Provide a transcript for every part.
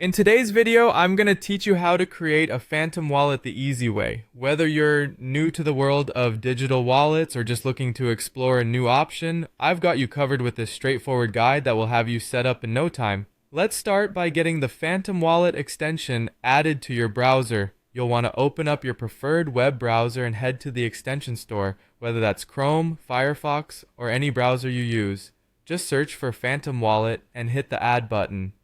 In today's video, I'm going to teach you how to create a Phantom wallet the easy way. Whether you're new to the world of digital wallets or just looking to explore a new option, I've got you covered with this straightforward guide that will have you set up in no time. Let's start by getting the Phantom Wallet extension added to your browser. You'll want to open up your preferred web browser and head to the extension store, whether that's Chrome, Firefox, or any browser you use. Just search for Phantom Wallet and hit the Add button.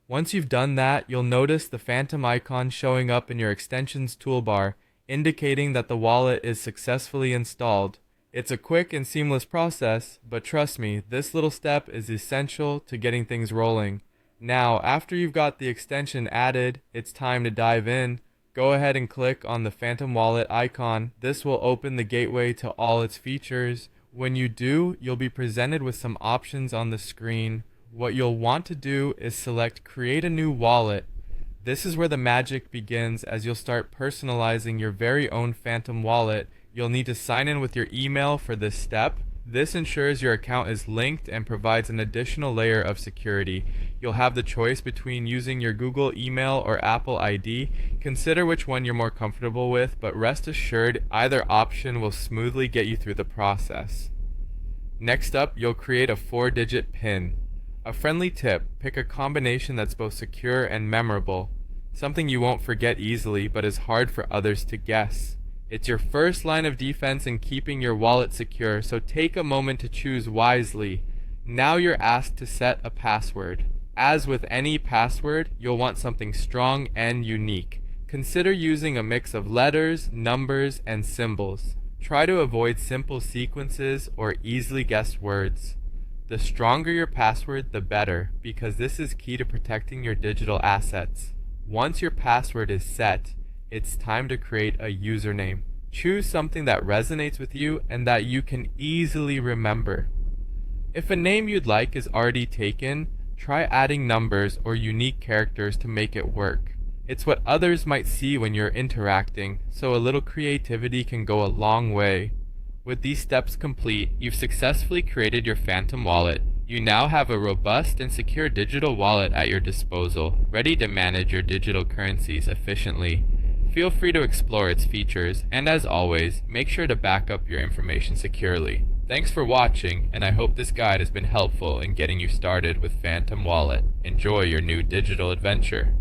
Once you've done that, you'll notice the Phantom icon showing up in your extensions toolbar, indicating that the wallet is successfully installed. It's a quick and seamless process, but trust me, this little step is essential to getting things rolling. Now, after you've got the extension added, it's time to dive in. Go ahead and click on the Phantom Wallet icon. This will open the gateway to all its features. When you do, you'll be presented with some options on the screen. What you'll want to do is select Create a New Wallet. This is where the magic begins, as you'll start personalizing your very own Phantom wallet. You'll need to sign in with your email for this step. This ensures your account is linked and provides an additional layer of security. You'll have the choice between using your Google email or Apple ID. Consider which one you're more comfortable with, but rest assured either option will smoothly get you through the process. Next up, you'll create a 4-digit PIN. A friendly tip, pick a combination that's both secure and memorable, something you won't forget easily but is hard for others to guess. It's your first line of defense in keeping your wallet secure, so take a moment to choose wisely. Now you're asked to set a password. As with any password, you'll want something strong and unique. Consider using a mix of letters, numbers, and symbols. Try to avoid simple sequences or easily guessed words. The stronger your password, the better, because this is key to protecting your digital assets. Once your password is set, it's time to create a username. Choose something that resonates with you and that you can easily remember. If a name you'd like is already taken, try adding numbers or unique characters to make it work. It's what others might see when you're interacting, so a little creativity can go a long way. With these steps complete, you've successfully created your Phantom wallet. You now have a robust and secure digital wallet at your disposal, ready to manage your digital currencies efficiently. Feel free to explore its features, and as always, make sure to back up your information securely. Thanks for watching, and I hope this guide has been helpful in getting you started with Phantom Wallet. Enjoy your new digital adventure.